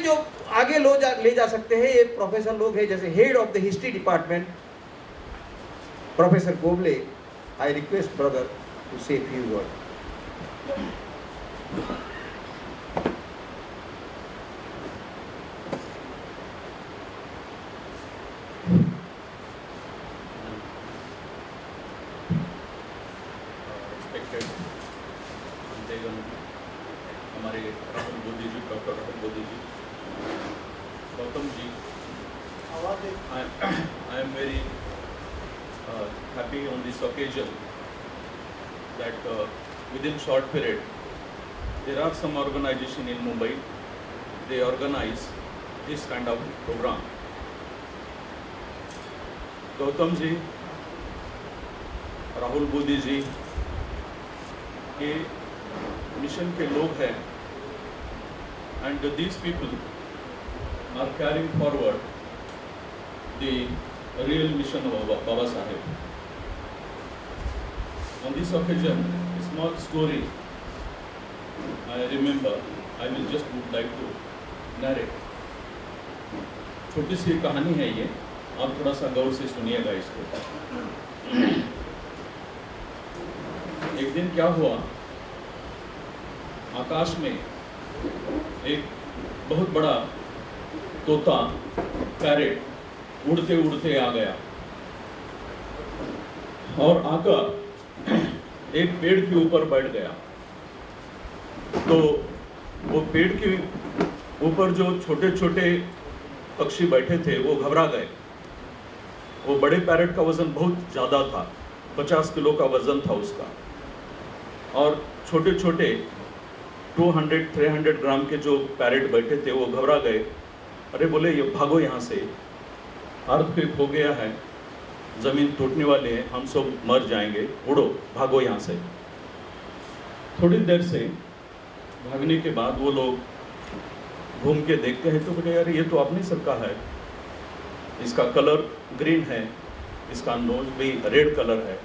जो आगे ले जा सकते हैं ये प्रोफेसर लोग हैं, जैसे head of the history department professor Goble. I request brother to say few word. हमारे Rahul Bodhi ji, doctor Rahul Bodhi ji, Gautam ji, I am very happy on this occasion that within short period there are some organization in Mumbai, they organize this kind of program. Gautam ji, Rahul Bodhi ji ये mission के लोग हैं, and these people are carrying forward the real mission of Baba Saheb. On this occasion, a small story I remember, I will just would like to narrate. छोटी सी कहानी है ये, आप थोड़ा सा गौर से सुनिएगा इसको। एक दिन क्या हुआ, आकाश में एक बहुत बड़ा तोता पैरेट उड़ते उड़ते आ गया और आकर एक पेड़ के ऊपर बैठ गया। तो वो पेड़ के ऊपर जो छोटे छोटे पक्षी बैठे थे वो घबरा गए। वो बड़े पैरेट का वजन बहुत ज़्यादा था, 50 किलो का वजन था उसका, और छोटे छोटे 200-300 ग्राम के जो पैरेट बैठे थे वो घबरा गए। अरे बोले ये भागो यहाँ से, अर्थक्वेक हो गया है, ज़मीन टूटने वाले हैं, हम सब मर जाएंगे, उड़ो भागो यहाँ से। थोड़ी देर से भागने के बाद वो लोग घूम के देखते हैं तो बोले यार ये तो अपनी सरका है, इसका कलर ग्रीन है, इसका नोज भी रेड कलर है,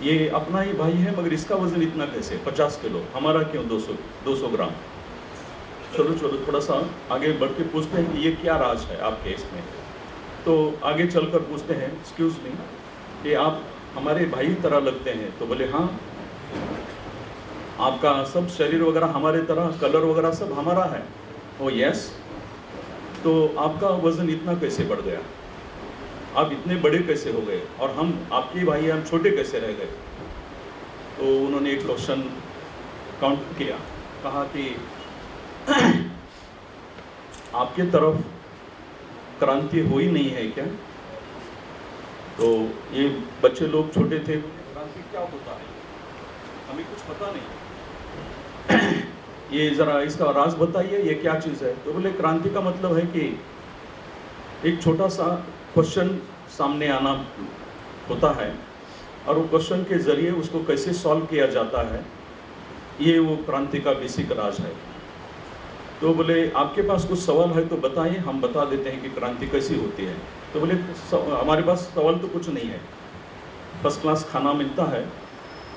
ये अपना ही भाई है मगर इसका वजन इतना कैसे, 50 किलो, हमारा क्यों 200 ग्राम। चलो चलो थोड़ा सा आगे बढ़ के पूछते हैं कि ये क्या राज है आपके इसमें। तो आगे चलकर पूछते हैं, एक्सक्यूज़ मी, कि आप हमारे भाई तरह लगते हैं। तो बोले हाँ, आपका सब शरीर वगैरह हमारे तरह, कलर वगैरह सब हमारा है। ओ यस, तो आपका वज़न इतना कैसे बढ़ गया, आप इतने बड़े कैसे हो गए, और हम आपके भाई हम छोटे कैसे रह गए। तो उन्होंने एक क्वेश्चन काउंट किया, कहा कि आपके तरफ क्रांति हुई नहीं है क्या। तो ये बच्चे लोग छोटे थे, क्रांति क्या होता है हमें कुछ पता नहीं, ये ज़रा इसका राज बताइए, ये क्या चीज़ है। तो बोले क्रांति का मतलब है कि एक छोटा सा क्वेश्चन सामने आना होता है और वो क्वेश्चन के ज़रिए उसको कैसे सॉल्व किया जाता है, ये वो क्रांति का बेसिक राज है। तो बोले आपके पास कुछ सवाल है तो बताइए, हम बता देते हैं कि क्रांति कैसी होती है। तो बोले हमारे पास सवाल तो कुछ नहीं है, फर्स्ट क्लास खाना मिलता है,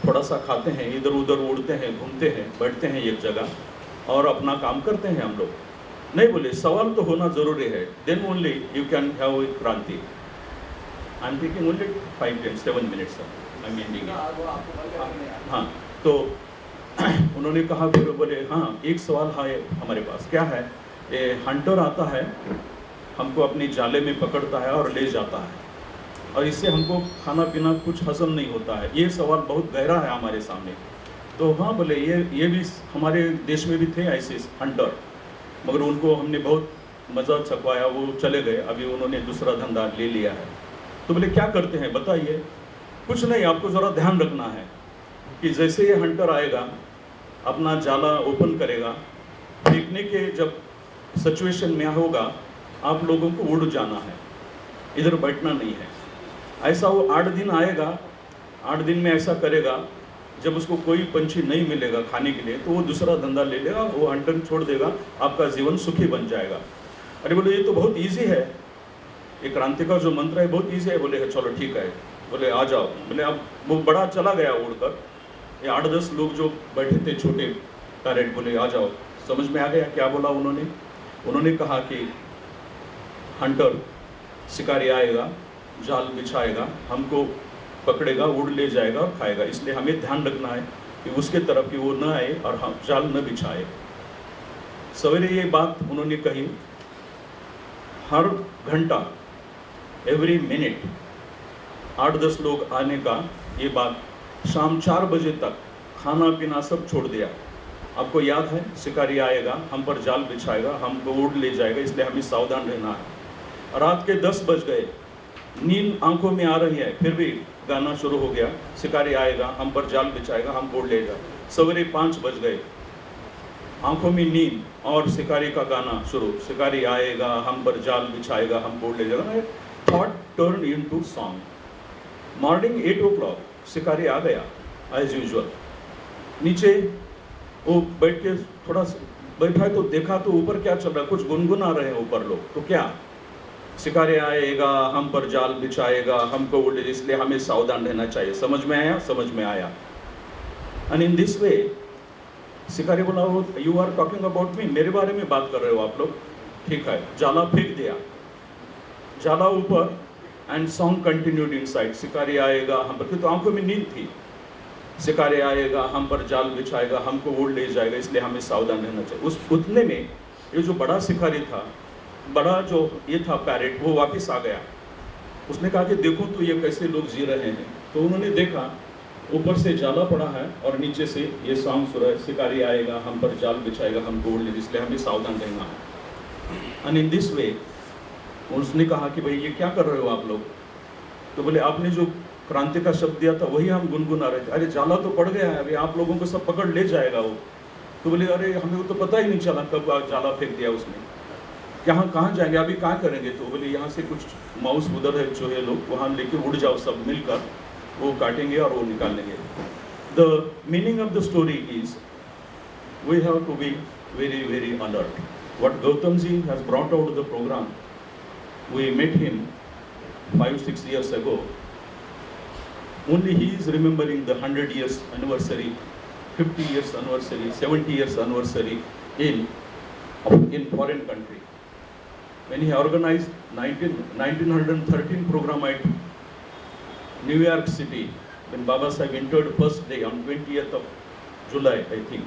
थोड़ा सा खाते हैं, इधर उधर उड़ते हैं, घूमते हैं, बैठते हैं एक जगह और अपना काम करते हैं हम लोग। नहीं बोले सवाल तो होना ज़रूरी है, then only you can have a क्रांति। I am taking only 5-7 minutes, I am ending. हाँ, तो उन्होंने कहा, बोले हाँ एक सवाल है हमारे पास, क्या है, ये हंटर आता है, हमको अपने जाले में पकड़ता है और ले जाता है और इससे हमको खाना पीना कुछ हजम नहीं होता है, ये सवाल बहुत गहरा है हमारे सामने। तो हाँ बोले ये भी हमारे देश में भी थे ऐसे हंटर, मगर उनको हमने बहुत मज़ा चखवाया, वो चले गए, अभी उन्होंने दूसरा धंधा ले लिया है। तो बोले क्या करते हैं बताइए। कुछ नहीं, आपको ज़रा ध्यान रखना है कि जैसे ये हंटर आएगा, अपना जाला ओपन करेगा, फेंकने के जब सिचुएशन में होगा, आप लोगों को उड़ जाना है, इधर बैठना नहीं है। ऐसा वो 8 दिन आएगा, 8 दिन में ऐसा करेगा, जब उसको कोई पंछी नहीं मिलेगा खाने के लिए तो वो दूसरा धंधा ले लेगा, वो हंटर छोड़ देगा, आपका जीवन सुखी बन जाएगा। अरे बोले ये तो बहुत ईजी है, ये क्रांति का जो मंत्र है बहुत ईजी है। बोले चलो ठीक है, बोले आ जाओ। बोले अब वो बड़ा चला गया उड़कर, ये 8-10 लोग जो बैठे थे छोटे पैरेट, बोले आ जाओ समझ में आ गया क्या बोला उन्होंने? उन्होंने कहा कि हंटर, शिकारी आएगा, जाल बिछाएगा, हमको पकड़ेगा, उड़ ले जाएगा और खाएगा, इसलिए हमें ध्यान रखना है कि उसके तरफ कि वो न आए और हम जाल न बिछाए। सवेरे ये बात उन्होंने कही। हर घंटा, एवरी मिनट 8-10 लोग आने का ये बात, शाम 4 बजे तक खाना पीना सब छोड़ दिया। आपको याद है, शिकारी आएगा, हम पर जाल बिछाएगा, हमको उड़ ले जाएगा, इसलिए हमें सावधान रहना है। रात के 10 बज गए, नींद आंखों में आ रही है, फिर भी गाना शुरू हो गया, शिकारी आएगा, हम पर जाल बिछाएगा, हमको उड़ ले जाएगा। सवेरे 5 बज गए, आंखों में नींद और शिकारी का गाना शुरू, शिकारी आएगा, हम पर जाल बिछाएगा, हमको उड़ ले जाएगा। Thought turn into song. Morning 8 o'clock शिकारी आ गया एज यूजुअल। नीचे वो बैठ के थोड़ा बैठा है तो देखा तो ऊपर क्या चल रहा है, कुछ गुनगुना रहे हैं ऊपर लोग। तो क्या, शिकारी आएगा, हम पर जाल बिछाएगा, हमको उड़, इसलिए हमें सावधान रहना चाहिए। समझ में आया? समझ में आया। एंड इन दिस वे शिकारी बोला, you are talking about me, मेरे बारे में बात कर रहे हो आप लोग? ठीक है। जाला फेंक दिया, जाला ऊपर, एंड सॉन्ग कंटिन्यूड इनसाइड। शिकारी आएगा, हम पर, तो आंखों में नींद थी। शिकारी आएगा, हम पर जाल बिछाएगा, हमको उड़ ले जाएगा, इसलिए हमें सावधान रहना चाहिए। उस उतने में ये जो बड़ा शिकारी था, बड़ा जो ये था पैरेट, वो वापस आ गया। उसने कहा कि देखो तो ये कैसे लोग जी रहे हैं। तो उन्होंने देखा ऊपर से जाला पड़ा है और नीचे से ये सॉन्ग सुन रहा है, शिकारी आएगा, हम पर जाल बिछाएगा, हमको उड़ ले, इसलिए हमें सावधान रहना है। एंड इन दिस वे उसने कहा कि भाई ये क्या कर रहे हो आप लोग? तो बोले आपने जो क्रांति का शब्द दिया था वही हम गुनगुना रहे थे। अरे जाला तो पड़ गया है, अभी आप लोगों को सब पकड़ ले जाएगा वो। तो बोले अरे हमें तो पता ही नहीं चला कब जाला फेंक दिया उसने, कहाँ जाएंगे, अभी कहाँ करेंगे? तो बोले यहाँ से कुछ माउस उधर है जो है लोग, वहाँ लेके उड़ जाओ सब मिलकर, वो काटेंगे और वो निकालेंगे। The meaning of the story is we have to be very very alert. What Gautam ji has brought out of the program, we met him 5-6 years ago. Only he is remembering the 100 years anniversary, 50 years anniversary, 70 years anniversary in foreign country. When he organized 1913 program at New York City, when Baba Sahib entered first day on 20th of July, I think,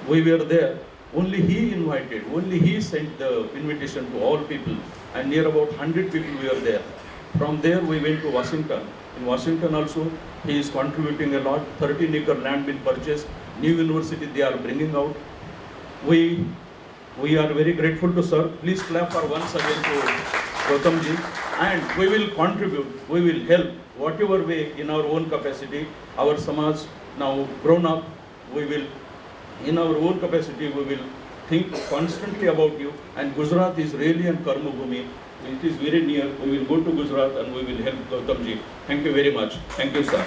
we were there. Only he invited, only he sent the invitation to all people, and near about 100 people were there. From there we went to Washington. In Washington also he is contributing a lot. 13 acre land been purchased, new university they are bringing out. We are very grateful to sir. Please clap for once again to Gautam ji, and we will contribute, we will help whatever way in our own capacity. Our Samaj now grown up, we will in our own capacity we will think constantly about you, and Gujarat is really an Karma Bhumi. It is very near. We will go to Gujarat and we will help Gautam ji. Thank you very much. Thank you, sir.